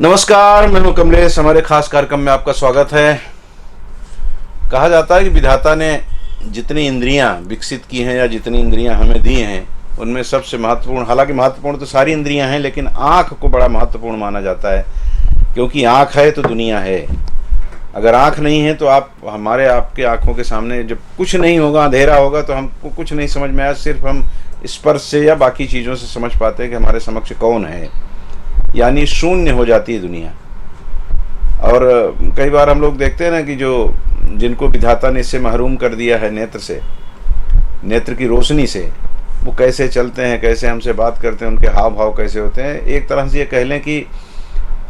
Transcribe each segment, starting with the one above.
नमस्कार, मैं हूं कमलेश। हमारे खास कार्यक्रम में आपका स्वागत है। कहा जाता है कि विधाता ने जितनी इंद्रियां विकसित की हैं या जितनी इंद्रियां हमें दी हैं, उनमें सबसे महत्वपूर्ण, हालांकि महत्वपूर्ण तो सारी इंद्रियां हैं, लेकिन आँख को बड़ा महत्वपूर्ण माना जाता है, क्योंकि आँख है तो दुनिया है। अगर आँख नहीं है तो आपके आँखों के सामने जब कुछ नहीं होगा, अंधेरा होगा, तो हमको कुछ नहीं समझ में आया। सिर्फ हम स्पर्श से या बाकी चीज़ों से समझ पाते हैं कि हमारे समक्ष कौन है, यानी शून्य हो जाती है दुनिया। और कई बार हम लोग देखते हैं ना कि जिनको विधाता ने इससे महरूम कर दिया है, नेत्र से, नेत्र की रोशनी से, वो कैसे चलते हैं, कैसे हमसे बात करते हैं, उनके हाव भाव कैसे होते हैं। एक तरह से ये कह लें कि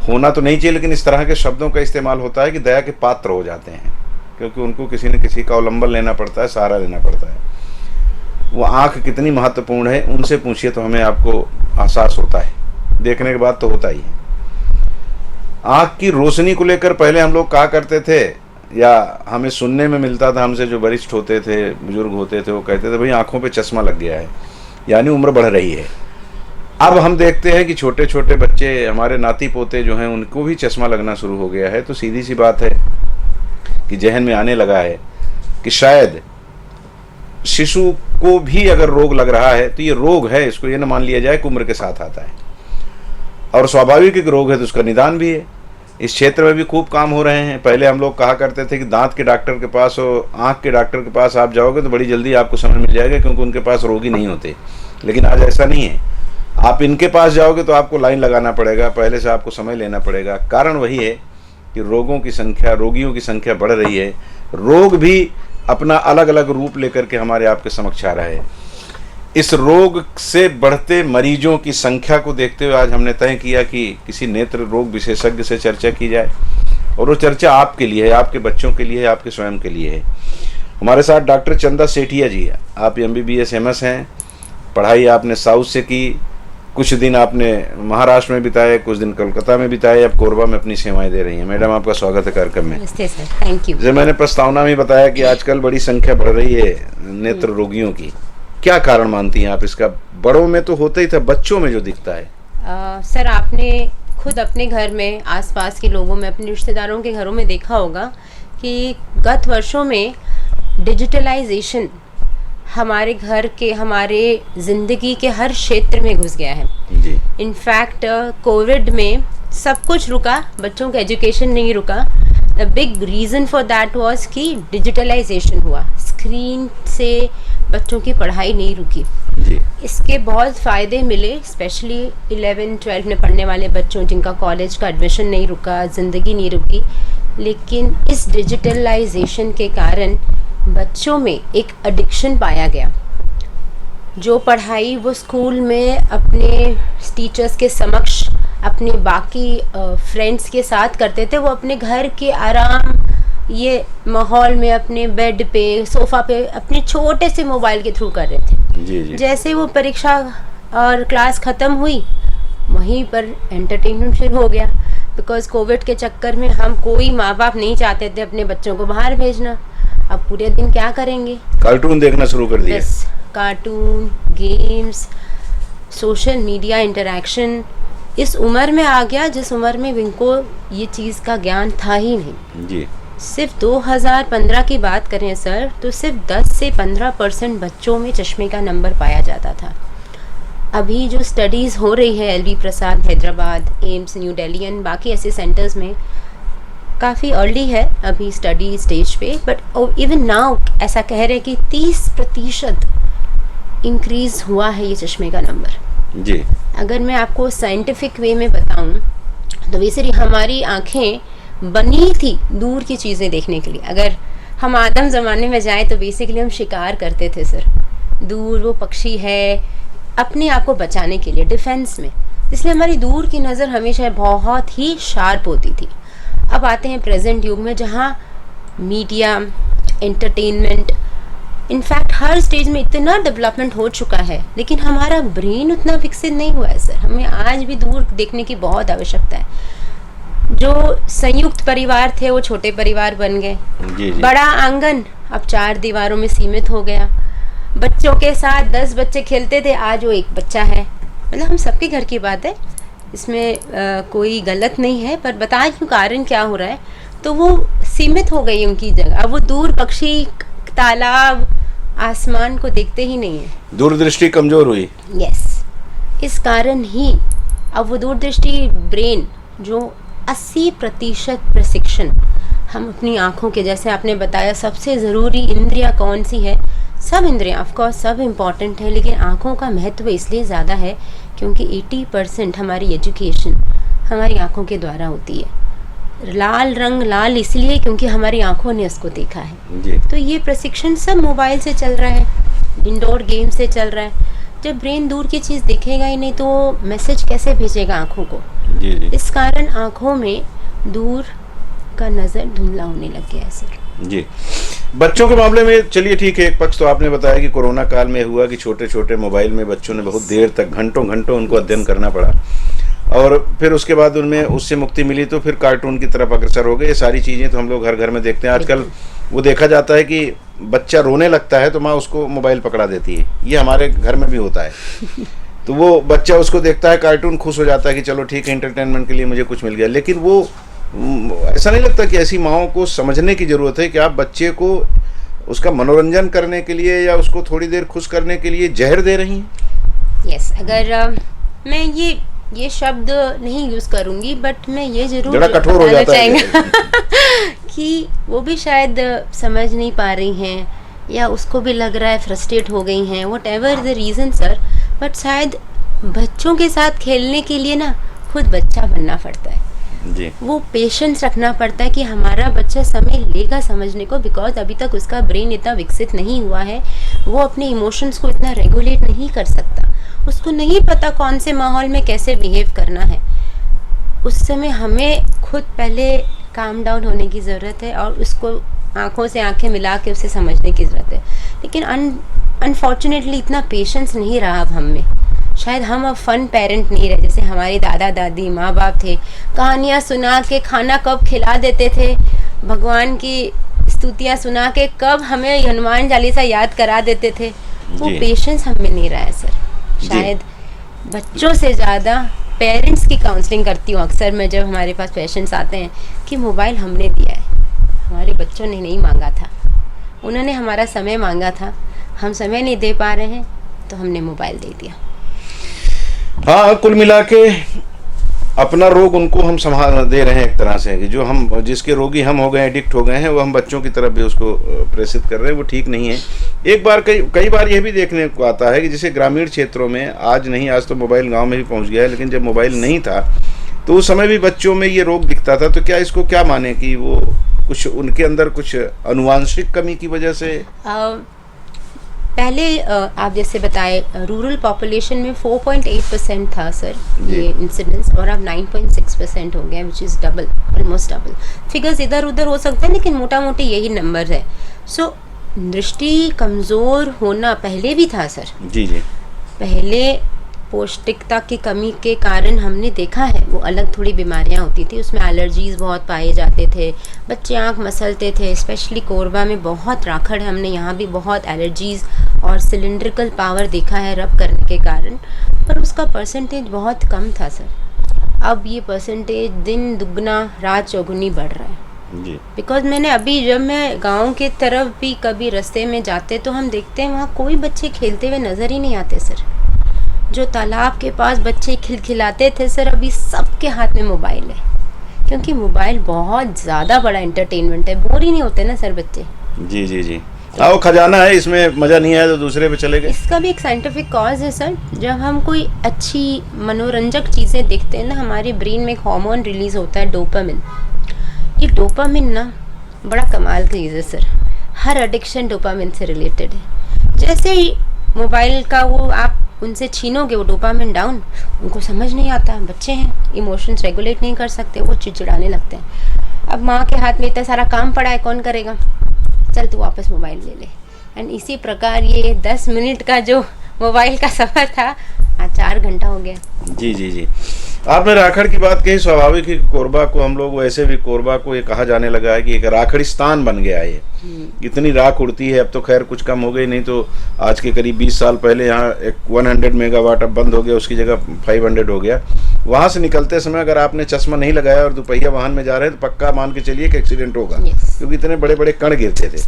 होना तो नहीं चाहिए, लेकिन इस तरह के शब्दों का इस्तेमाल होता है कि दया के पात्र हो जाते हैं, क्योंकि उनको किसी न किसी का अवलंबन लेना पड़ता है, सहारा लेना पड़ता है। वो आँख कितनी महत्वपूर्ण है, उनसे पूछिए तो हमें आपको एहसास होता है, देखने के बाद तो होता ही है। आँख की रोशनी को लेकर पहले हम लोग कहा करते थे, या हमें सुनने में मिलता था, हमसे जो वरिष्ठ होते थे, बुजुर्ग होते थे, वो कहते थे भाई आँखों पे चश्मा लग गया है, यानी उम्र बढ़ रही है। अब हम देखते हैं कि छोटे छोटे बच्चे, हमारे नाती पोते जो हैं, उनको भी चश्मा लगना शुरू हो गया है। तो सीधी सी बात है कि जहन में आने लगा है कि शायद शिशु को भी अगर रोग लग रहा है तो ये रोग है, इसको ये न मान लिया जाए कि उम्र के साथ आता है, और स्वाभाविक एक रोग है तो उसका निदान भी है। इस क्षेत्र में भी खूब काम हो रहे हैं। पहले हम लोग कहा करते थे कि दांत के डॉक्टर के पास और आँख के डॉक्टर के पास आप जाओगे तो बड़ी जल्दी आपको समझ मिल जाएगा, क्योंकि उनके पास रोगी नहीं होते। लेकिन आज ऐसा नहीं है, आप इनके पास जाओगे तो आपको लाइन लगाना पड़ेगा, पहले से आपको समय लेना पड़ेगा। कारण वही है कि रोगियों की संख्या बढ़ रही है। रोग भी अपना अलग अलग रूप लेकर के हमारे आपके समक्ष आ रहा है। इस रोग से बढ़ते मरीजों की संख्या को देखते हुए आज हमने तय किया कि किसी नेत्र रोग विशेषज्ञ से चर्चा की जाए, और वो चर्चा आपके लिए है, आपके बच्चों के लिए है, आपके स्वयं के लिए है। हमारे साथ डॉक्टर चंदा सेठिया जी है। आप MBBS MS हैं, पढ़ाई आपने साउथ से की, कुछ दिन आपने महाराष्ट्र में बिताए, कुछ दिन कोलकाता में बिताए, अब कोरबा में अपनी सेवाएं दे रही हैं। मैडम, आपका स्वागत है कार्यक्रम में। नमस्ते सर, थैंक यू। जैसे मैंने प्रस्तावना में बताया कि आजकल बड़ी संख्या बढ़ रही है नेत्र रोगियों की, क्या कारण मानती हैं आप इसका? बड़ों में तो होता ही था, बच्चों में जो दिखता है। सर, आपने खुद अपने घर में, आसपास के लोगों में, अपने रिश्तेदारों के घरों में देखा होगा कि गत वर्षों में डिजिटलाइजेशन हमारे घर के, हमारे ज़िंदगी के हर क्षेत्र में घुस गया है जी। इनफैक्ट कोविड में सब कुछ रुका, बच्चों का एजुकेशन नहीं रुका। The big reason for that was कि डिजिटलाइजेशन हुआ, स्क्रीन से बच्चों की पढ़ाई नहीं रुकी जी। इसके बहुत फ़ायदे मिले, स्पेशली 11-12 में पढ़ने वाले बच्चों, जिनका कॉलेज का एडमिशन नहीं रुका, ज़िंदगी नहीं रुकी। लेकिन इस डिजिटलाइजेशन के कारण बच्चों में एक एडिक्शन पाया गया। जो पढ़ाई वो स्कूल में अपने टीचर्स के समक्ष, अपने बाकी फ्रेंड्स के साथ करते थे, वो अपने घर के आराम ये माहौल में, अपने बेड पे, सोफ़ा पे, अपने छोटे से मोबाइल के थ्रू कर रहे थे। जी जी। जैसे वो परीक्षा और क्लास ख़त्म हुई, वहीं पर एंटरटेनमेंट शुरू हो गया। बिकॉज़ कोविड के चक्कर में हम कोई माँ बाप नहीं चाहते थे अपने बच्चों को बाहर भेजना। अब पूरे दिन क्या करेंगे? कार्टून देखना शुरू कर दिया। बस cartoon, games, social media interaction इस उम्र में आ गया जिस उम्र में इनको ये चीज़ का ज्ञान था ही नहीं। जी। सिर्फ 2015 की बात करें सर, तो सिर्फ 10 से 15% बच्चों में चश्मे का नंबर पाया जाता था। अभी जो स्टडीज़ हो रही है LV Prasad Hyderabad, AIIMS new Delhi and बाकी ऐसे सेंटर्स में, काफ़ी अर्ली है अभी स्टडी स्टेज पे, बट इवन नाउ ऐसा कह रहे हैं कि 30% इंक्रीज़ हुआ है ये चश्मे का नंबर। जी। अगर मैं आपको साइंटिफिक वे में बताऊं तो बेसिकली हमारी आँखें बनी थी दूर की चीज़ें देखने के लिए। अगर हम आदम ज़माने में जाएं तो बेसिकली हम शिकार करते थे सर, दूर वो पक्षी है, अपने आप को बचाने के लिए, डिफेंस में। इसलिए हमारी दूर की नज़र हमेशा बहुत ही शार्प होती थी। अब आते हैं प्रेजेंट युग में, जहाँ मीडिया, एंटरटेनमेंट, इनफैक्ट हर स्टेज में इतना डेवलपमेंट हो चुका है, लेकिन हमारा ब्रेन उतना विकसित नहीं हुआ है सर। हमें आज भी दूर देखने की बहुत आवश्यकता है। जो संयुक्त परिवार थे वो छोटे परिवार बन गए। जी। बड़ा आंगन अब 4 दीवारों में सीमित हो गया। बच्चों के साथ 10 बच्चे खेलते थे, आज वो एक बच्चा है। मतलब हम सबके घर की बात है, इसमें कोई गलत नहीं है, पर बताएं क्यों, कारण क्या हो रहा है। तो वो सीमित हो गई उनकी जगह, अब वो दूर पक्षी, तालाब, आसमान को देखते ही नहीं है, दूरदृष्टि कमजोर हुई। यस। इस कारण ही अब वो दूरदृष्टि ब्रेन जो 80% प्रशिक्षण हम अपनी आँखों के, जैसे आपने बताया सबसे ज़रूरी इंद्रियाँ कौन सी है, सब इंद्रियाँ ऑफकोर्स सब इम्पॉर्टेंट है, लेकिन आँखों का महत्व इसलिए ज़्यादा है क्योंकि 80% हमारी एजुकेशन हमारी आँखों के द्वारा होती है। लाल रंग लाल इसलिए क्योंकि हमारी आँखों ने उसको देखा है जी। तो ये प्रशिक्षण सब मोबाइल से चल रहा है, इंडोर गेम से चल रहा है। जब ब्रेन दूर की चीज़ देखेगा ही नहीं तो मैसेज कैसे भेजेगा आँखों को। जी जी इस कारण आँखों में दूर का नज़र धुंधला होने लग गया है सर। जी। बच्चों के मामले में चलिए ठीक है, एक पक्ष तो आपने बताया कि कोरोना काल में हुआ कि छोटे छोटे मोबाइल में बच्चों ने बहुत देर तक घंटों घंटों उनको अध्ययन करना पड़ा, और फिर उसके बाद उनमें उससे मुक्ति मिली तो फिर कार्टून की तरफ अग्रसर हो गए। ये सारी चीज़ें तो हम लोग घर घर में देखते हैं आजकल। वो देखा जाता है कि बच्चा रोने लगता है तो माँ उसको मोबाइल पकड़ा देती है, ये हमारे घर में भी होता है। तो वो बच्चा उसको देखता है कार्टून, खुश हो जाता है कि चलो ठीक है एंटरटेनमेंट के लिए मुझे कुछ मिल गया। लेकिन वो ऐसा नहीं लगता कि ऐसी माँओं को समझने की ज़रूरत है कि आप बच्चे को उसका मनोरंजन करने के लिए या उसको थोड़ी देर खुश करने के लिए जहर दे रही हैं? यस, अगर मैं ये शब्द नहीं यूज़ करूँगी, बट मैं ये ज़रूर जरा कठोर हो जाता है कि वो भी शायद समझ नहीं पा रही हैं, या उसको भी लग रहा है फ्रस्ट्रेट हो गई हैं, what ever the reason sir, but शायद बच्चों के साथ खेलने के लिए ना खुद बच्चा बनना पड़ता है जी। वो पेशेंस रखना पड़ता है कि हमारा बच्चा समय लेगा समझने को, बिकॉज अभी तक उसका ब्रेन इतना विकसित नहीं हुआ है, वो अपने इमोशंस को इतना रेगुलेट नहीं कर सकता, उसको नहीं पता कौन से माहौल में कैसे बिहेव करना है। उस समय हमें खुद पहले काम डाउन होने की ज़रूरत है और उसको आँखों से आँखें मिला के उसे समझने की ज़रूरत है। लेकिन अनफॉर्चुनेटली इतना पेशेंस नहीं रहा अब हम में। शायद हम अब फन पेरेंट नहीं रहे, जैसे हमारे दादा दादी माँ बाप थे, कहानियाँ सुना के खाना कब खिला देते थे, भगवान की स्तुतियाँ सुना के कब हमें हनुमान चालीसा याद करा देते थे। वो पेशेंस हम में नहीं रहा है सर। शायद बच्चों से ज़्यादा पेरेंट्स की काउंसलिंग करती हूँ अक्सर मैं, जब हमारे पास पेशेंट्स आते हैं कि मोबाइल हमने दिया है, हमारे बच्चों ने नहीं मांगा था, उन्होंने हमारा समय मांगा था, हम समय नहीं दे पा रहे हैं तो हमने मोबाइल दे दिया। हाँ, कुल मिला के अपना रोग उनको हम संभाल दे रहे हैं एक तरह से, कि जो हम जिसके रोगी हम हो गए, एडिक्ट हो गए हैं, वो हम बच्चों की तरफ भी उसको प्रेषित कर रहे हैं, वो ठीक नहीं है। एक बार कई बार यह भी देखने को आता है कि जैसे ग्रामीण क्षेत्रों में आज नहीं, आज तो मोबाइल गांव में भी पहुंच गया है, लेकिन जब मोबाइल नहीं था तो उस समय भी बच्चों में ये रोग दिखता था। तो क्या इसको क्या माने कि वो कुछ उनके अंदर कुछ अनुवांशिक कमी की वजह से? पहले आप जैसे बताए रूरल पॉपुलेशन में 4.8% था सर ये इंसिडेंस, और अब 9.6% हो गया, which is double, almost double. Figures इधर उधर हो सकते हैं लेकिन मोटा मोटी यही नंबर है। सो दृष्टि कमज़ोर होना पहले भी था सर। जी जी। पहले पौष्टिकता की कमी के कारण हमने देखा है वो अलग थोड़ी बीमारियां होती थी, उसमें एलर्जीज़ बहुत पाए जाते थे, बच्चे आँख मसलते थे, स्पेशली कोरबा में बहुत राखड़ है, हमने यहाँ भी बहुत एलर्जीज़ और सिलिंड्रिकल पावर देखा है रब करने के कारण, पर उसका परसेंटेज बहुत कम था सर। अब ये परसेंटेज दिन दुगना रात चौगुनी बढ़ रहा है जी। बिकॉज मैंने अभी जब मैं गांव के तरफ भी कभी रास्ते में जाते तो हम देखते हैं वहाँ कोई बच्चे खेलते हुए नज़र ही नहीं आते सर। जो तालाब के पास बच्चे खिलखिलाते थे सर, अभी सबके हाथ में मोबाइल है, क्योंकि मोबाइल बहुत ज़्यादा बड़ा एंटरटेनमेंट है, बोर ही नहीं होते ना सर बच्चे। जी जी जी। हाँ, वो खजाना है, इसमें मज़ा नहीं आया तो दूसरे पे चले गए। इसका भी एक साइंटिफिक कॉज है सर। जब हम कोई अच्छी मनोरंजक चीज़ें देखते हैं ना, हमारे ब्रेन में एक हार्मोन रिलीज होता है डोपामिन। ये डोपामिन ना बड़ा कमाल की चीज़ है सर, हर एडिक्शन डोपामिन से रिलेटेड है। जैसे ही मोबाइल का वो आप उनसे छीनोगे वो डोपामिन डाउन, उनको समझ नहीं आता, बच्चे हैं, इमोशंस रेगुलेट नहीं कर सकते, वो चिड़चिड़ाने लगते हैं। अब माँ के हाथ में इतना सारा काम पड़ा है, कौन करेगा, चल तू वापस मोबाइल ले ले। एंड इसी प्रकार ये 10 मिनट का जो मोबाइल का सफ़र था आज 4 घंटा हो गया। जी जी जी। आपने राखड़ की बात कही, स्वाभाविक है कि कोरबा को हम लोग वैसे भी कोरबा को ये कहा जाने लगा है कि एक राखड़िस्तान बन गया है ये। इतनी राख उड़ती है, अब तो खैर कुछ कम हो गई, नहीं तो आज के करीब 20 साल पहले यहाँ एक 100 मेगावाट अब बंद हो गया, उसकी जगह 500 हो गया। वहाँ से निकलते समय अगर आपने चश्मा नहीं लगाया और दोपहिया वाहन में जा रहे हैं तो पक्का मान के चलिए कि एक्सीडेंट होगा, क्योंकि इतने बड़े बड़े कण गिरते थे।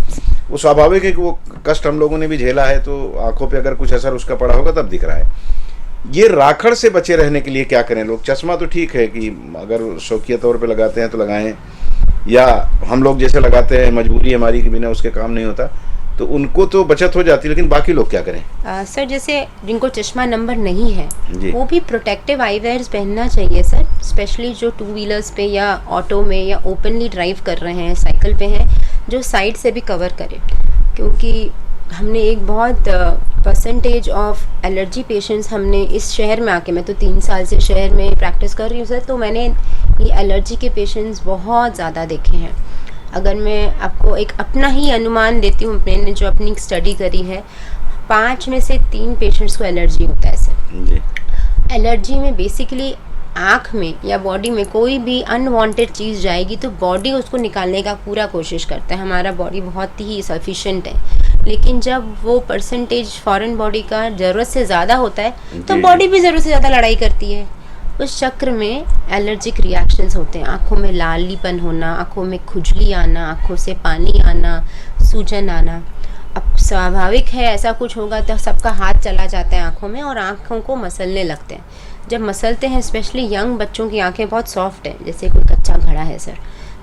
वो स्वाभाविक है कि वो कष्ट हम लोगों ने भी झेला है, तो आंखों पे अगर कुछ असर उसका पड़ा होगा तब दिख रहा है। ये राखड़ से बचे रहने के लिए क्या करें लोग? चश्मा तो ठीक है कि अगर शौकिया तौर पे लगाते हैं तो लगाएं, या हम लोग जैसे लगाते हैं मजबूरी हमारी के बिना उसके काम नहीं होता, तो उनको तो बचत हो जाती है, लेकिन बाकी लोग क्या करें? सर जैसे जिनको चश्मा नंबर नहीं है जी। वो भी प्रोटेक्टिव आईवेयर्स पहनना चाहिए सर, स्पेशली जो 2 व्हीलर्स पे या ऑटो में या ओपनली ड्राइव कर रहे हैं, साइकिल पे हैं, जो साइड से भी कवर करे। क्योंकि हमने एक बहुत परसेंटेज ऑफ एलर्जी पेशेंट्स हमने इस शहर में आके, मैं तो 3 साल से शहर में प्रैक्टिस कर रही हूँ सर, तो मैंने ये एलर्जी के पेशेंट्स बहुत ज़्यादा देखे हैं। अगर मैं आपको एक अपना ही अनुमान देती हूँ, मैंने जो अपनी स्टडी करी है, 5 में से 3 पेशेंट्स को एलर्जी होता है सर। जी। एलर्जी में बेसिकली आँख में या बॉडी में कोई भी अनवांटेड चीज़ जाएगी तो बॉडी उसको निकालने का पूरा कोशिश करता है। हमारा बॉडी बहुत ही सफिशिएंट है, लेकिन जब वो परसेंटेज फॉरेन बॉडी का ज़रूरत से ज़्यादा होता है तो बॉडी भी ज़रूरत से ज़्यादा लड़ाई करती है। उस चक्र में एलर्जिक रिएक्शंस होते हैं, आँखों में लालीपन होना, आँखों में खुजली आना, आँखों से पानी आना, सूजन आना। अब स्वाभाविक है ऐसा कुछ होगा तो सबका हाथ चला जाता है आँखों में और आँखों को मसलने लगते हैं। जब मसलते हैं, स्पेशली यंग बच्चों की आंखें बहुत सॉफ्ट हैं, जैसे कोई कच्चा घड़ा है सर,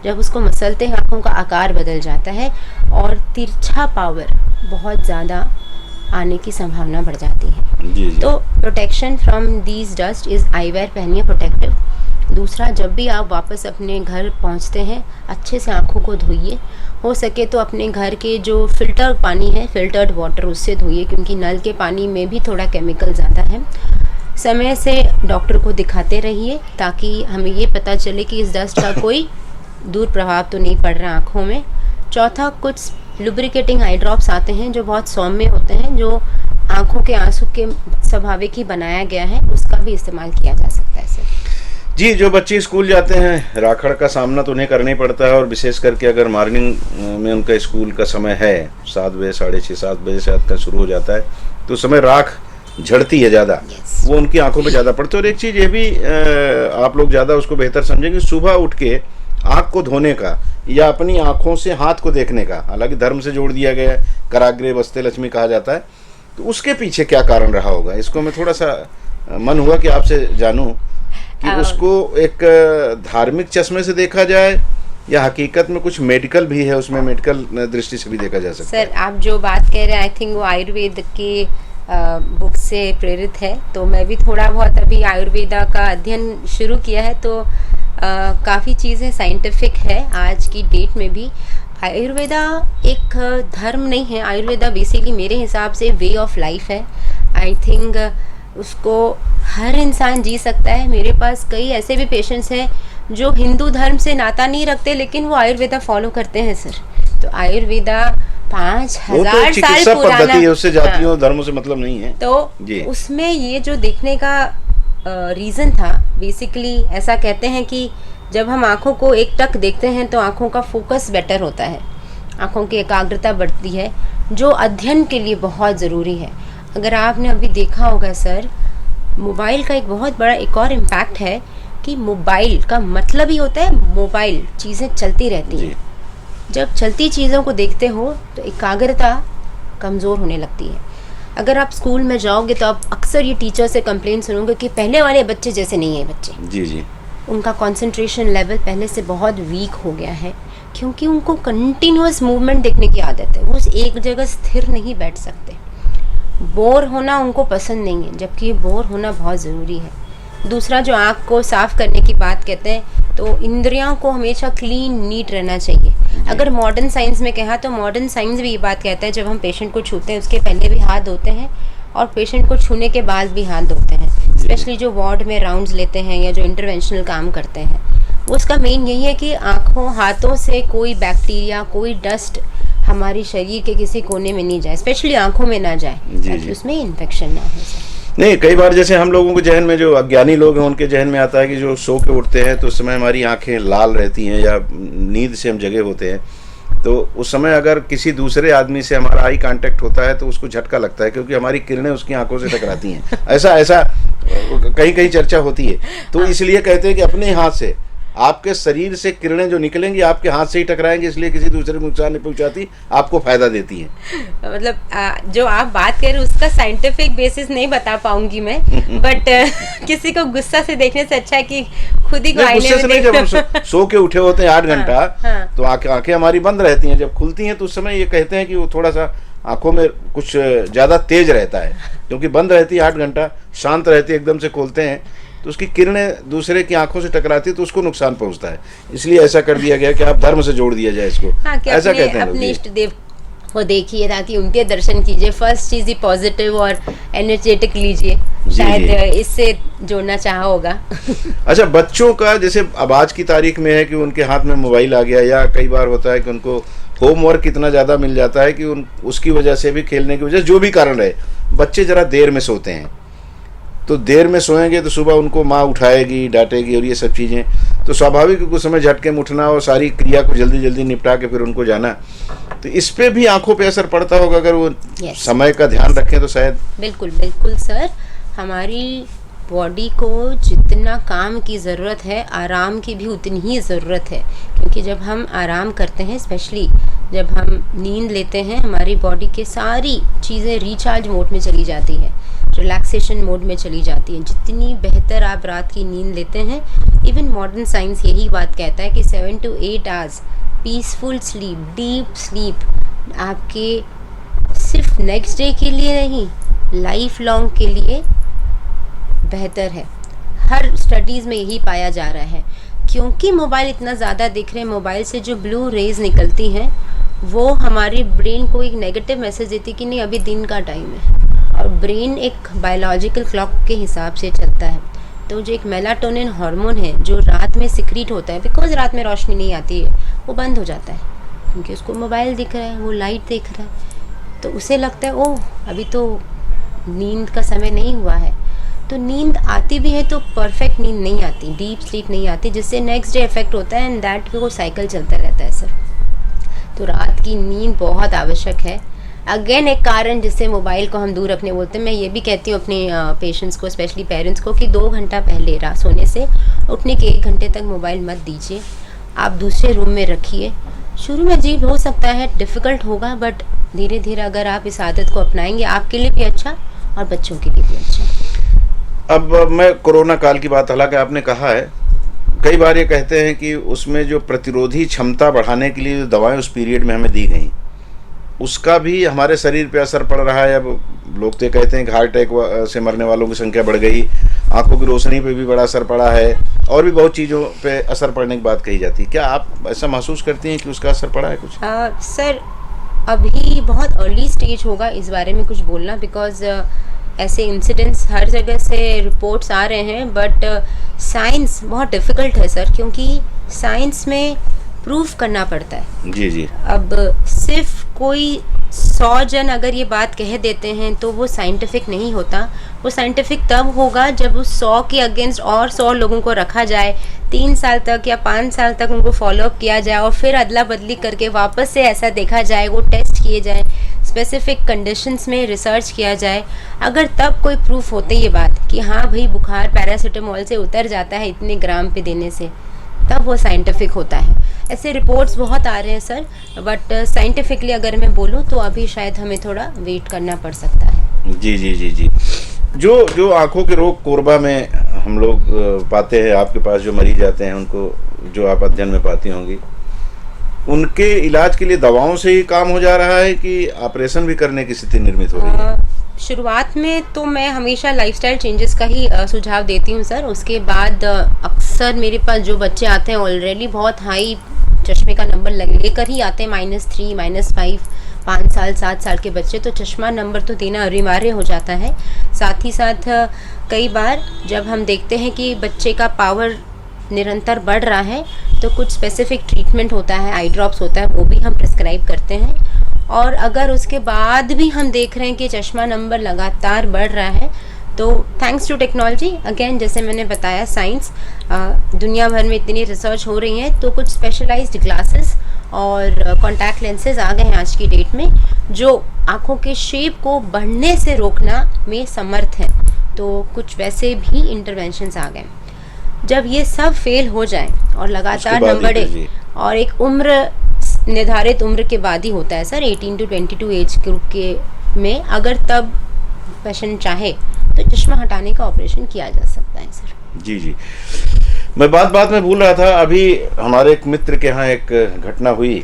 जब उसको मसलते हैं आँखों का आकार बदल जाता है और तिरछा पावर बहुत ज़्यादा आने की संभावना बढ़ जाती है। जी। तो protection from these dust is eyewear पहनिए प्रोटेक्टिव। दूसरा, जब भी आप वापस अपने घर पहुंचते हैं अच्छे से आँखों को धोइए, हो सके तो अपने घर के जो फिल्टर पानी है, फिल्टर्ड वाटर, उससे धोइए, क्योंकि नल के पानी में भी थोड़ा केमिकल ज़्यादा है। समय से डॉक्टर को दिखाते रहिए ताकि हमें ये पता चले कि इस डस्ट का कोई दूर प्रभाव तो नहीं पड़ रहा आँखों में। चौथा, कुछ लुब्रिकेटिंग आई ड्रॉप्स आते हैं जो बहुत सौम्य होते हैं, जो आँखों के आंसू के स्वाभाविक ही बनाया गया है, उसका भी इस्तेमाल किया जा सकता है सर। जी, जो बच्चे स्कूल जाते हैं राखड़ का सामना तो उन्हें करना ही पड़ता है, और विशेष करके अगर मॉर्निंग में उनका स्कूल का समय है 7 बजे, 6:30, 7 बजे से का शुरू हो जाता है, तो उस समय राख झड़ती है ज़्यादा, वो उनकी आंखों पे ज़्यादा पड़ती है। और एक चीज़ ये भी आप लोग ज़्यादा उसको बेहतर समझेंगे, सुबह उठ के आँख को धोने का या अपनी आँखों से हाथ को देखने का, हालांकि धर्म से जोड़ दिया गया है, कराग्रे वस्ते लक्ष्मी कहा जाता है, तो उसके पीछे क्या कारण रहा होगा? इसको मैं थोड़ा सा मन हुआ कि आपसे जानूं कि उसको एक धार्मिक चश्मे से देखा जाए या हकीकत में कुछ मेडिकल भी है उसमें, मेडिकल दृष्टि से भी देखा जा सकता है। सर आप जो बात कह रहे हैं, आई थिंक वो आयुर्वेद के बुक से प्रेरित है, तो मैं भी थोड़ा बहुत अभी आयुर्वेदा का अध्ययन शुरू किया है, तो काफ़ी चीज़ें साइंटिफिक है आज की डेट में भी। आयुर्वेदा एक धर्म नहीं है, आयुर्वेदा बेसिकली मेरे हिसाब से वे ऑफ लाइफ है। आई थिंक उसको हर इंसान जी सकता है। मेरे पास कई ऐसे भी पेशेंट्स हैं जो हिंदू धर्म से नाता नहीं रखते, लेकिन वो आयुर्वेदा फॉलो करते हैं सर। तो आयुर्वेदा 5000 साल पुराना है, उससे जातियों धर्मों से मतलब नहीं है। तो उसमें ये जो देखने का रीज़न था, बेसिकली ऐसा कहते हैं कि जब हम आँखों को एक टक देखते हैं तो आँखों का फोकस बेटर होता है, आँखों की एकाग्रता बढ़ती है, जो अध्ययन के लिए बहुत ज़रूरी है। अगर आपने अभी देखा होगा सर, मोबाइल का एक बहुत बड़ा एक और इम्पैक्ट है कि मोबाइल का मतलब ही होता है मोबाइल, चीज़ें चलती रहती हैं। जब चलती चीज़ों को देखते हो तो एकाग्रता कमज़ोर होने लगती है। अगर आप स्कूल में जाओगे तो आप अक्सर ये टीचर से कंप्लेन सुनोगे कि पहले वाले बच्चे जैसे नहीं है बच्चे। जी जी। उनका कंसंट्रेशन लेवल पहले से बहुत वीक हो गया है, क्योंकि उनको कंटिन्यूअस मूवमेंट देखने की आदत है, वो एक जगह स्थिर नहीं बैठ सकते। बोर होना उनको पसंद नहीं है, जबकि बोर होना बहुत ज़रूरी है। दूसरा, जो आँख को साफ़ करने की बात कहते हैं, तो इंद्रियों को हमेशा क्लीन नीट रहना चाहिए। अगर मॉडर्न साइंस में कहा तो मॉडर्न साइंस भी ये बात कहता है, जब हम पेशेंट को छूते हैं उसके पहले भी हाथ धोते हैं और पेशेंट को छूने के बाद भी हाथ धोते हैं। स्पेशली जो वार्ड में राउंड्स लेते हैं या जो इंटरवेंशनल काम करते हैं, वो उसका मेन यही है कि आँखों हाथों से कोई बैक्टीरिया, कोई डस्ट हमारी शरीर के किसी कोने में नहीं जाए, स्पेशली आँखों में ना जाए, ताकि उसमें इन्फेक्शन ना हो सके। नहीं, कई बार जैसे हम लोगों के जहन में, जो अज्ञानी लोग हैं उनके जहन में आता है कि जो सो के उठते हैं तो उस समय हमारी आंखें लाल रहती हैं या नींद से हम जगे होते हैं, तो उस समय अगर किसी दूसरे आदमी से हमारा आई कांटेक्ट होता है तो उसको झटका लगता है, क्योंकि हमारी किरणें उसकी आंखों से टकराती हैं। ऐसा ऐसा कहीं कहीं चर्चा होती है। तो इसलिए कहते हैं कि अपने हाथ से, आपके शरीर से किरणें जो निकलेंगी आपके हाथ से ही टकराएंगी, इसलिए किसी दूसरे को नुकसान नहीं पहुंचाती, आपको फायदा देती हैं। मतलब जो आप बात कर रहे हो उसका साइंटिफिक बेसिस नहीं बता पाऊंगी मैं, बट किसी को गुस्सा से देखने से अच्छा है कि खुद ही को आईने गुस्से से में नहीं, जब हम सो के उठे होते हैं 8 घंटा, हाँ। तो आंखें हमारी बंद रहती हैं, जब खुलती हैं तो उस समय ये कहते हैं कि वो थोड़ा सा आंखों में कुछ ज्यादा तेज रहता है, क्योंकि बंद रहती है 8 घंटा, शांत रहती है, एकदम से खोलते हैं तो उसकी किरणें दूसरे की आंखों से टकराती है तो उसको नुकसान पहुंचता है। इसलिए ऐसा कर दिया गया कि आप धर्म से जोड़ दिया जाए इसको। हाँ, कि ऐसा कहते हैं अपने इष्ट देव को देखिए ताकि उनके दर्शन कीजिए। फर्स्ट चीज ही पॉजिटिव और एनर्जेटिक लीजिए, शायद इससे जोड़ना चाहा होगा। अच्छा, बच्चों का जैसे अब आज की तारीख में है कि उनके हाथ में मोबाइल आ गया, या कई बार होता है कि उनको होमवर्क इतना ज़्यादा मिल जाता है कि उसकी वजह से भी, खेलने की वजह से, जो भी कारण रहे, बच्चे ज़रा देर में सोते हैं। तो देर में सोएंगे तो सुबह उनको माँ उठाएगी, डांटेगी और ये सब चीज़ें, तो स्वाभाविक कुछ समय झटके में उठना और सारी क्रिया को जल्दी जल्दी निपटा के फिर उनको जाना, तो इस पे भी आंखों पे असर पड़ता होगा अगर वो समय का ध्यान रखें तो शायद। बिल्कुल बिल्कुल सर, हमारी बॉडी को जितना काम की ज़रूरत है, आराम की भी उतनी ही ज़रूरत है, क्योंकि जब हम आराम करते हैं, स्पेशली जब हम नींद लेते हैं, हमारी बॉडी के सारी चीज़ें रिचार्ज मोड में चली जाती है, रिलैक्सेशन मोड में चली जाती हैं। जितनी बेहतर आप रात की नींद लेते हैं, इवन मॉडर्न साइंस यही बात कहता है कि 7 to 8 hours peaceful sleep, deep sleep आपके सिर्फ नेक्स्ट डे के लिए नहीं, लाइफ लॉन्ग के लिए बेहतर है। हर स्टडीज़ में यही पाया जा रहा है, क्योंकि मोबाइल इतना ज़्यादा देख रहे हैं, मोबाइल से जो ब्लू रेज निकलती हैं वो हमारी ब्रेन को एक नेगेटिव मैसेज देती है कि नहीं अभी दिन का टाइम है, और ब्रेन एक बायोलॉजिकल क्लॉक के हिसाब से चलता है। तो जो एक मेलाटोनिन हार्मोन है जो रात में सिक्रीट होता है, बिकॉज रात में रोशनी नहीं आती है, वो बंद हो जाता है, क्योंकि उसको मोबाइल दिख रहा है, वो लाइट देख रहा है, तो उसे लगता है ओह अभी तो नींद का समय नहीं हुआ है। तो नींद आती भी है तो परफेक्ट नींद नहीं आती, डीप स्लीप नहीं आती, जिससे नेक्स्ट डे इफेक्ट होता है, एंड दैट वो साइकिल चलता रहता है सर। तो रात की नींद बहुत आवश्यक है। अगेन एक कारण जिससे मोबाइल को हम दूर रखने बोलते हैं, मैं ये भी कहती हूँ अपने पेशेंट्स को, स्पेशली पेरेंट्स को, कि 2 घंटा पहले रात सोने से उठने के 1 घंटे तक मोबाइल मत दीजिए, आप दूसरे रूम में रखिए। शुरू में अजीब हो सकता है, डिफ़िकल्ट होगा, बट धीरे धीरे अगर आप इस आदत को अपनाएंगे, आपके लिए भी अच्छा और बच्चों के लिए भी अच्छा। अब मैं कोरोना काल की बात, हालांकि आपने कहा है, कई बार ये कहते हैं कि उसमें जो प्रतिरोधी क्षमता बढ़ाने के लिए जो दवाएं उस पीरियड में हमें दी गई, उसका भी हमारे शरीर पे असर पड़ रहा है। अब लोग तो कहते हैं कि हार्ट अटैक से मरने वालों की संख्या बढ़ गई, आंखों की रोशनी पे भी बड़ा असर पड़ा है, और भी बहुत चीज़ों पे असर पड़ने की बात कही जाती है। क्या आप ऐसा महसूस करती हैं कि उसका असर पड़ा है कुछ? सर अभी बहुत अर्ली स्टेज होगा इस बारे में कुछ बोलना, बिकॉज ऐसे इंसिडेंट्स हर जगह से रिपोर्ट्स आ रहे हैं, बट साइंस बहुत डिफ़िकल्ट है सर, क्योंकि साइंस में प्रूफ करना पड़ता है। जी जी। अब सिर्फ कोई 100 जन अगर ये बात कह देते हैं तो वो साइंटिफिक नहीं होता। वो साइंटिफिक तब होगा जब उस 100 के अगेंस्ट और 100 लोगों को रखा जाए, 3 साल तक या 5 साल तक उनको फॉलोअप किया जाए, और फिर अदला बदली करके वापस से ऐसा देखा जाए, वो टेस्ट किए जाए, स्पेसिफिक कंडीशंस में रिसर्च किया जाए। अगर तब कोई प्रूफ होते ये बात कि हाँ भाई बुखार पैरासीटामोल से उतर जाता है इतने ग्राम पे देने से, तब वो साइंटिफिक होता है। ऐसे रिपोर्ट्स बहुत आ रहे हैं सर, बट साइंटिफिकली अगर मैं बोलूँ तो अभी शायद हमें थोड़ा वेट करना पड़ सकता है। जी जी जी जी। जो आंखों के रोग कोरबा में हम लोग पाते हैं, आपके पास जो मरीज आते हैं उनको, जो आप अध्ययन में पाती होंगी, उनके इलाज के लिए दवाओं से ही काम हो जा रहा है कि ऑपरेशन भी करने की स्थिति निर्मित हो रही है? शुरुआत में तो मैं हमेशा लाइफस्टाइल चेंजेस का ही सुझाव देती हूँ सर। उसके बाद अक्सर मेरे पास जो बच्चे आते हैं ऑलरेडी बहुत हाई चश्मे का नंबर लेकर ही आते हैं, -3, -5, 5 साल 7 साल के बच्चे, तो चश्मा नंबर तो देना अनिवार्य हो जाता है। साथ ही साथ कई बार जब हम देखते हैं कि बच्चे का पावर निरंतर बढ़ रहा है तो कुछ स्पेसिफिक ट्रीटमेंट होता है, आई ड्रॉप्स होता है, वो भी हम प्रिस्क्राइब करते हैं। और अगर उसके बाद भी हम देख रहे हैं कि चश्मा नंबर लगातार बढ़ रहा है तो थैंक्स टू टेक्नोलॉजी अगेन, जैसे मैंने बताया, साइंस, दुनिया भर में इतनी रिसर्च हो रही है, तो कुछ स्पेशलाइज्ड ग्लासेस और कॉन्टैक्ट लेंसेज आ गए हैं आज की डेट में, जो आँखों के शेप को बढ़ने से रोकना में समर्थ हैं। तो कुछ वैसे भी इंटरवेंशंस आ गए। जब ये सब फेल हो जाए और लगातार न बढ़े, और एक उम्र, निर्धारित उम्र के बाद ही होता है सर, 18 to 22 एज ग्रुप के में, अगर तब पेशेंट चाहे तो चश्मा हटाने का ऑपरेशन किया जा सकता है सर। जी जी, मैं बात में भूल रहा था, अभी हमारे एक मित्र के यहाँ एक घटना हुई।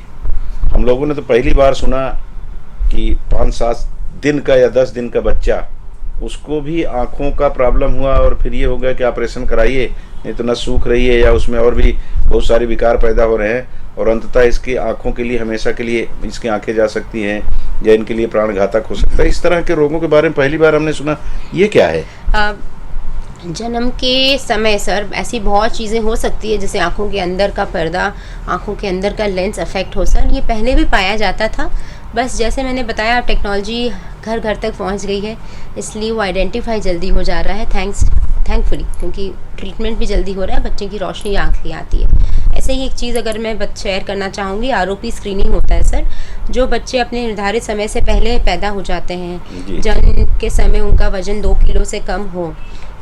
हम लोगों ने तो पहली बार सुना कि 5-7 दिन का या 10 दिन का बच्चा, उसको भी आँखों का प्रॉब्लम हुआ और फिर ये हो गया कि ऑपरेशन कराइए, नहीं तो न सूख रही है या उसमें और भी बहुत सारे विकार पैदा हो रहे हैं, और अंततः इसकी आँखों के लिए, हमेशा के लिए इसकी आँखें जा सकती हैं या इनके लिए प्राणघातक हो सकता है। इस तरह के रोगों के बारे में पहली बार हमने सुना। ये क्या है? जन्म के समय सर ऐसी बहुत चीज़ें हो सकती है, जैसे आँखों के अंदर का पर्दा, आँखों के अंदर का लेंस अफेक्ट हो सर। ये पहले भी पाया जाता था, बस जैसे मैंने बताया टेक्नोलॉजी घर घर तक पहुंच गई है, इसलिए वो आइडेंटिफाई जल्दी हो जा रहा है, थैंकफुली, क्योंकि ट्रीटमेंट भी जल्दी हो रहा है, बच्चे की रोशनी आँख आती है। ऐसे ही एक चीज़ अगर मैं शेयर करना चाहूँगी, आरओपी स्क्रीनिंग होता है सर। जो बच्चे अपने निर्धारित समय से पहले पैदा हो जाते हैं, जन्म के समय उनका वजन 2 किलो से कम हो,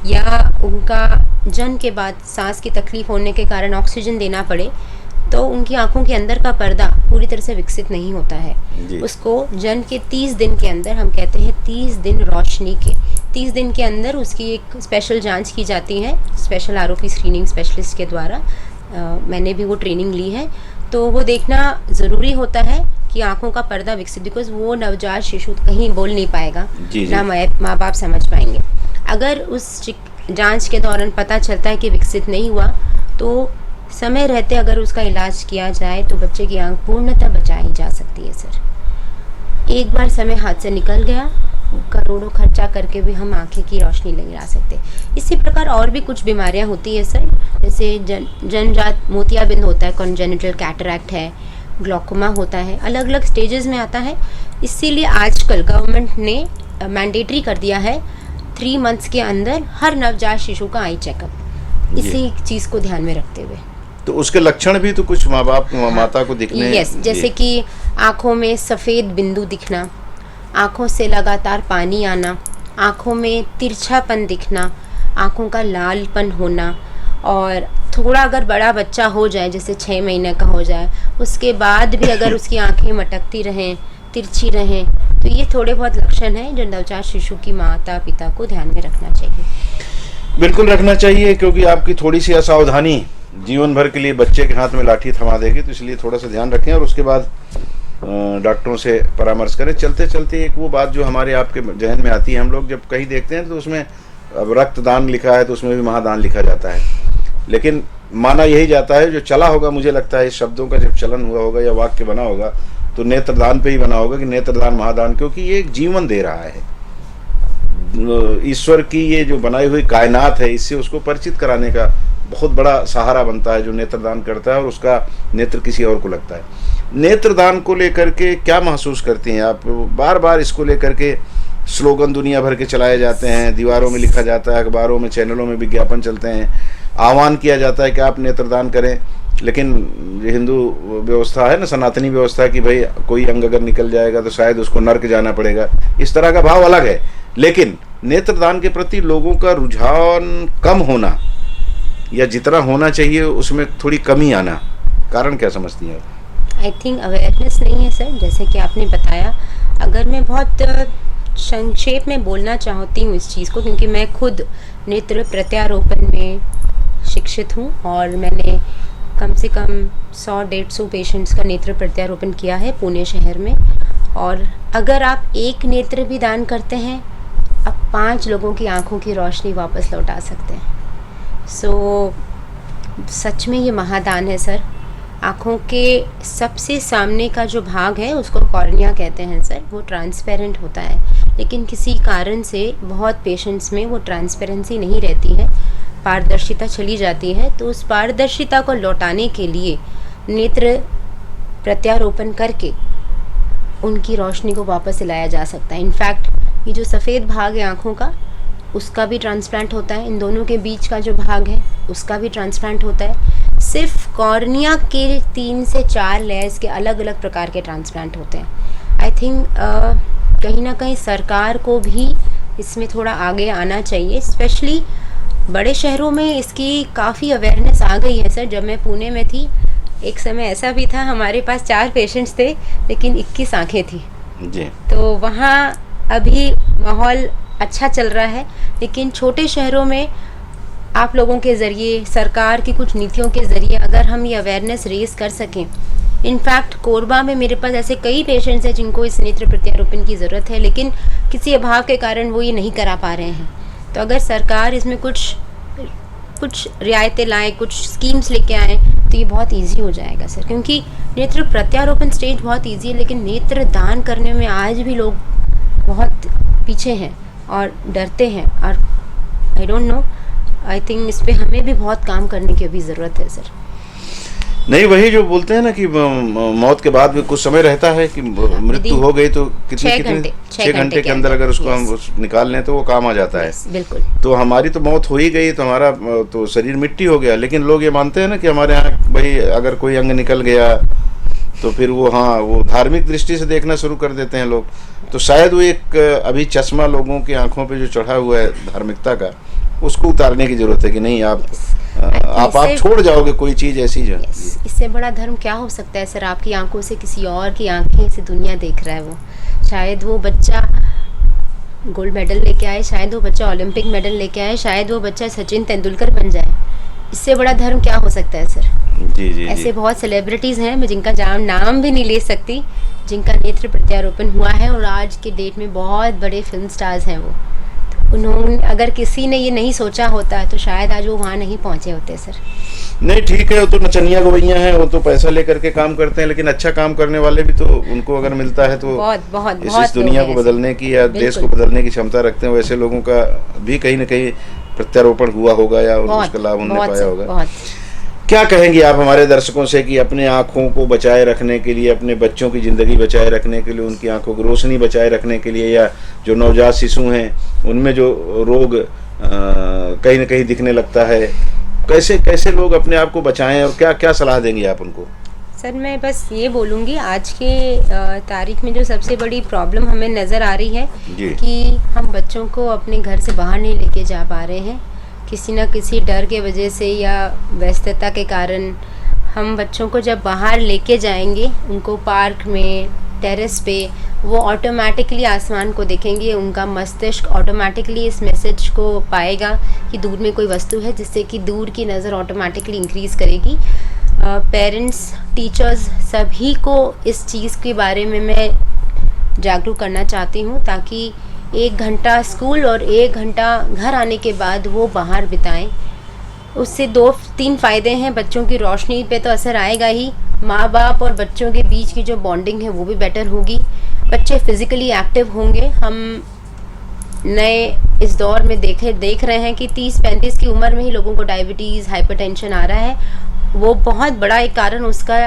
या उनका जन्म के बाद सांस की तकलीफ होने के कारण ऑक्सीजन देना पड़े, तो उनकी आंखों के अंदर का पर्दा पूरी तरह से विकसित नहीं होता है। उसको जन्म के 30 दिन के अंदर, हम कहते हैं 30 दिन रोशनी के, 30 दिन के अंदर उसकी एक स्पेशल जांच की जाती है, स्पेशल आरओपी स्क्रीनिंग स्पेशलिस्ट के द्वारा। मैंने भी वो ट्रेनिंग ली है। तो वो देखना ज़रूरी होता है कि आंखों का पर्दा विकसित, बिकॉज वो नवजात शिशु कहीं बोल नहीं पाएगा, ना माँ बाप समझ पाएंगे। अगर उस जांच के दौरान पता चलता है कि विकसित नहीं हुआ, तो समय रहते अगर उसका इलाज किया जाए तो बच्चे की आंख पूर्णतः बचाई जा सकती है सर। एक बार समय हाथ से निकल गया, करोड़ों खर्चा करके भी हम आंखें की रोशनी नहीं ला सकते। इसी प्रकार और भी कुछ बीमारियां होती है सर, जैसे जन्मजात मोतियाबिंद होता है, कॉन्जेनिटल कैटरैक्ट है, ग्लॉकोमा होता है, अलग अलग स्टेजेस में आता है। इसीलिए आजकल गवर्नमेंट ने मैंडेटरी कर दिया है 3 मंथ्स के अंदर हर नवजात शिशु का आई चेकअप, इसी चीज़ को ध्यान में रखते हुए। तो उसके लक्षण भी तो कुछ माँ बाप माता को दिखने, यस, जैसे कि आँखों में सफ़ेद बिंदु दिखना, आँखों से लगातार पानी आना, आँखों में तिरछापन दिखना, आँखों का लालपन होना, और थोड़ा अगर बड़ा बच्चा हो जाए, जैसे 6 महीने का हो जाए, उसके बाद भी अगर उसकी आँखें मटकती रहें, तिरछी रहें, तो ये थोड़े बहुत लक्षण हैं जो नवजात शिशु की माता पिता को ध्यान में रखना चाहिए। बिल्कुल रखना चाहिए, क्योंकि आपकी थोड़ी सी असावधानी जीवन भर के लिए बच्चे के हाथ में लाठी थमा देगी। तो इसलिए थोड़ा सा ध्यान रखें और उसके बाद डॉक्टरों से परामर्श करें। चलते चलते एक वो बात जो हमारे आपके जहन में आती है, हम लोग जब कहीं देखते हैं तो उसमें अब रक्तदान लिखा है तो उसमें भी महादान लिखा जाता है, लेकिन माना यही जाता है, जो चला होगा, मुझे लगता है इस शब्दों का जब चलन हुआ होगा या वाक्य बना होगा तो नेत्रदान पे ही बना होगा कि नेत्रदान महादान, क्योंकि ये एक जीवन दे रहा है। ईश्वर की ये जो बनाई हुई कायनात है, इससे उसको परिचित कराने का बहुत बड़ा सहारा बनता है जो नेत्रदान करता है, और उसका नेत्र किसी और को लगता है। नेत्रदान को लेकर के क्या महसूस करती हैं आप? बार बार इसको लेकर के स्लोगन दुनिया भर के चलाए जाते हैं, दीवारों में लिखा जाता है, अखबारों में, चैनलों में विज्ञापन चलते हैं, आह्वान किया जाता है कि आप नेत्रदान करें। लेकिन हिंदू व्यवस्था है ना, सनातनी व्यवस्था, कि भाई कोई अंग अगर निकल जाएगा तो शायद उसको नर्क जाना पड़ेगा, इस तरह का भाव अलग है। लेकिन नेत्रदान के प्रति लोगों का रुझान कम होना या जितना होना चाहिए उसमें थोड़ी कमी आना, कारण क्या समझती हैं? आई थिंक अवेयरनेस नहीं है सर, जैसे कि आपने बताया। अगर मैं बहुत संक्षेप में बोलना चाहती हूँ इस चीज़ को, क्योंकि मैं खुद नेत्र प्रत्यारोपण में शिक्षित हूँ और मैंने कम से कम 100-150 पेशेंट्स का नेत्र प्रत्यारोपण किया है पुणे शहर में। और अगर आप एक नेत्र भी दान करते हैं, आप 5 लोगों की आंखों की रोशनी वापस लौटा सकते हैं। सच में ये महादान है सर। आँखों के सबसे सामने का जो भाग है उसको कॉर्निया कहते हैं सर, वो ट्रांसपेरेंट होता है, लेकिन किसी कारण से बहुत पेशेंट्स में वो ट्रांसपेरेंसी नहीं रहती है, पारदर्शिता चली जाती है। तो उस पारदर्शिता को लौटाने के लिए नेत्र प्रत्यारोपण करके उनकी रोशनी को वापस लाया जा सकता है। इनफैक्ट ये जो सफ़ेद भाग है आँखों का, उसका भी ट्रांसप्लांट होता है, इन दोनों के बीच का जो भाग है उसका भी ट्रांसप्लांट होता है। सिर्फ कॉर्निया के 3 से 4 लेयर्स के अलग अलग प्रकार के ट्रांसप्लांट होते हैं। आई थिंक कहीं ना कहीं सरकार को भी इसमें थोड़ा आगे आना चाहिए, स्पेशली बड़े शहरों में इसकी काफ़ी अवेयरनेस आ गई है सर। जब मैं पुणे में थी एक समय ऐसा भी था, हमारे पास 4 पेशेंट्स थे लेकिन 21 आंखें थी जी। तो वहाँ अभी माहौल अच्छा चल रहा है, लेकिन छोटे शहरों में आप लोगों के ज़रिए, सरकार की कुछ नीतियों के ज़रिए अगर हम ये अवेयरनेस रेज कर सकें। इनफैक्ट कोरबा में मेरे पास ऐसे कई पेशेंट्स हैं जिनको इस नेत्र प्रत्यारोपण की ज़रूरत है, लेकिन किसी अभाव के कारण वो ये नहीं करा पा रहे हैं। तो अगर सरकार इसमें कुछ रियायतें लाएँ, कुछ स्कीम्स लेके आएँ तो ये बहुत इजी हो जाएगा सर। क्योंकि नेत्र प्रत्यारोपण स्टेज बहुत इजी है, लेकिन नेत्र दान करने में आज भी लोग बहुत पीछे हैं और डरते हैं। और I don't know, I think इस पे हमें भी बहुत काम करने की अभी ज़रूरत है सर। नहीं, वही जो बोलते हैं ना कि मौत के बाद भी कुछ समय रहता है कि मृत्यु हो गई तो कितने 6 घंटे के अंदर अगर उसको हम निकाल लें तो वो काम आ जाता है। बिल्कुल। तो हमारी तो मौत हो ही गई तो हमारा तो शरीर मिट्टी हो गया, लेकिन लोग ये मानते हैं ना कि हमारे यहाँ भाई अगर कोई अंग निकल गया तो फिर वो वो धार्मिक दृष्टि से देखना शुरू कर देते हैं लोग। तो शायद वो एक अभी चश्मा लोगों की आंखों पे जो चढ़ा हुआ है धार्मिकता का, उसको उतारने की जरूरत है कि नहीं आप छोड़ जाओगे कोई चीज ऐसी जो। इससे बड़ा धर्म क्या हो सकता है सर? आपकी आंखों से किसी और की आंखें से दुनिया देख रहा है। वो शायद वो बच्चा गोल्ड मेडल लेके आए, शायद वो बच्चा ओलंपिक मेडल लेके आए, शायद वो बच्चा सचिन तेंदुलकर बन जाए। इससे बड़ा धर्म क्या हो सकता है सर? जी। ऐसे बहुत सेलिब्रिटीज हैं मैं जिनका नाम भी नहीं ले सकती, जिनका नेत्र प्रत्यारोपण हुआ है और आज के डेट में बहुत बड़े फिल्म स्टार्स हैं वो। उन्होंने अगर किसी ने ये नहीं सोचा होता तो शायद आज वो वहाँ नहीं पहुँचे होते सर। नहीं ठीक है, वो तो नचनिया गवैया हैं, वो तो पैसा लेकर के काम करते हैं, लेकिन अच्छा काम करने वाले भी तो उनको अगर मिलता है तो बहुत इस दुनिया को बदलने की या देश को बदलने की क्षमता रखते हैं। वैसे लोगों का भी कहीं ना कहीं प्रत्यारोपण हुआ होगा या उसका लाभ उन्होंने पाया होगा। क्या कहेंगी आप हमारे दर्शकों से कि अपने आँखों को बचाए रखने के लिए, अपने बच्चों की ज़िंदगी बचाए रखने के लिए, उनकी आँखों की रोशनी बचाए रखने के लिए, या जो नवजात शिशु हैं उनमें जो रोग कहीं ना कहीं दिखने लगता है, कैसे कैसे लोग अपने आप को बचाएं और क्या क्या सलाह देंगी आप उनको? सर मैं बस ये बोलूँगी, आज के तारीख में जो सबसे बड़ी प्रॉब्लम हमें नज़र आ रही है कि हम बच्चों को अपने घर से बाहर नहीं लेके जा पा रहे हैं, किसी न किसी डर के वजह से या व्यस्तता के कारण। हम बच्चों को जब बाहर लेके जाएंगे, उनको पार्क में, टेरेस पे, वो ऑटोमेटिकली आसमान को देखेंगे, उनका मस्तिष्क ऑटोमेटिकली इस मैसेज को पाएगा कि दूर में कोई वस्तु है, जिससे कि दूर की नज़र ऑटोमेटिकली इंक्रीज़ करेगी। पेरेंट्स, टीचर्स सभी को इस चीज़ के बारे में मैं जागरूक करना चाहती हूँ, ताकि 1 घंटा स्कूल और 1 घंटा घर आने के बाद वो बाहर बिताएं। उससे 2-3 फ़ायदे हैं। बच्चों की रोशनी पे तो असर आएगा ही, माँ बाप और बच्चों के बीच की जो बॉन्डिंग है वो भी बेटर होगी, बच्चे फिज़िकली एक्टिव होंगे। हम नए इस दौर में देख रहे हैं कि 30-35 की उम्र में ही लोगों को डायबिटीज़, हाइपरटेंशन आ रहा है। वो बहुत बड़ा एक कारण उसका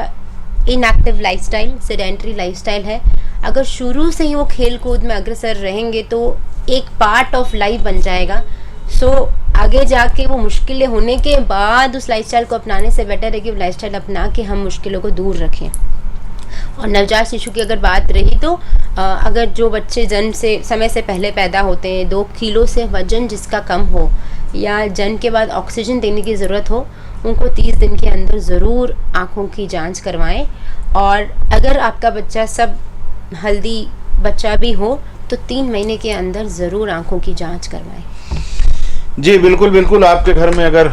इनएक्टिव लाइफस्टाइल, सेडेंटरी लाइफस्टाइल है। अगर शुरू से ही वो खेल कूद में अग्रसर रहेंगे तो एक पार्ट ऑफ लाइफ बन जाएगा। सो आगे जाके वो मुश्किलें होने के बाद उस लाइफस्टाइल को अपनाने से बेटर है कि वो लाइफस्टाइल अपना के हम मुश्किलों को दूर रखें। और नवजात शिशु की अगर बात रही तो अगर जो बच्चे जन्म से समय से पहले पैदा होते हैं, 2 किलो से वजन जिसका कम हो या जन्म के बाद ऑक्सीजन देने की ज़रूरत हो, उनको 30 दिन के अंदर ज़रूर आँखों की जांच करवाएं। और अगर आपका बच्चा सब हल्दी बच्चा भी हो तो 3 महीने के अंदर ज़रूर आँखों की जांच करवाएं। जी बिल्कुल बिल्कुल। आपके घर में अगर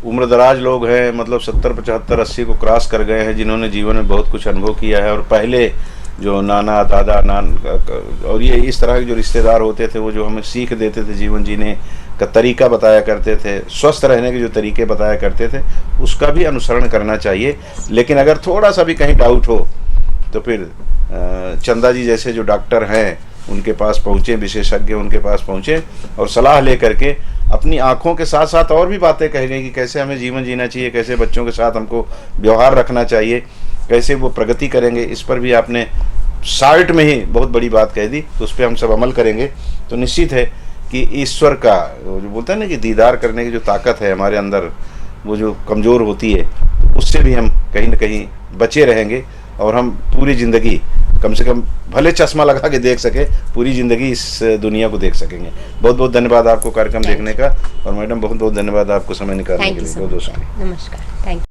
उम्रदराज लोग हैं, मतलब 70, 75, 80 को क्रॉस कर गए हैं, जिन्होंने जीवन में बहुत कुछ अनुभव किया है, और पहले जो नाना, दादा, और ये इस तरह के जो रिश्तेदार होते थे, वो जो हमें सीख देते थे, जीवन जीने का तरीका बताया करते थे, स्वस्थ रहने के जो तरीके बताया करते थे, उसका भी अनुसरण करना चाहिए। लेकिन अगर थोड़ा सा भी कहीं डाउट हो तो फिर चंदा जी जैसे जो डॉक्टर हैं उनके पास पहुँचें, विशेषज्ञ उनके पास पहुँचें और सलाह ले करके अपनी आँखों के साथ साथ और भी बातें कह गई कि कैसे हमें जीवन जीना चाहिए, कैसे बच्चों के साथ हमको व्यवहार रखना चाहिए, कैसे वो प्रगति करेंगे। इस पर भी आपने शार्ट में ही बहुत बड़ी बात कह दी, तो उस पर हम सब अमल करेंगे तो निश्चित है कि ईश्वर का वो जो बोलते हैं ना कि दीदार करने की जो ताकत है हमारे अंदर, वो जो कमज़ोर होती है, उससे भी हम कहीं ना कहीं बचे रहेंगे और हम पूरी ज़िंदगी कम से कम भले चश्मा लगा के देख सके, पूरी ज़िंदगी इस दुनिया को देख सकेंगे। बहुत बहुत धन्यवाद आपको कार्यक्रम देखने का, और मैडम बहुत बहुत धन्यवाद आपको समय निकालने थैंक के यू लिए। सो बहुत बहुत मच। शुक्रिया। नमस्कार, थैंक यू।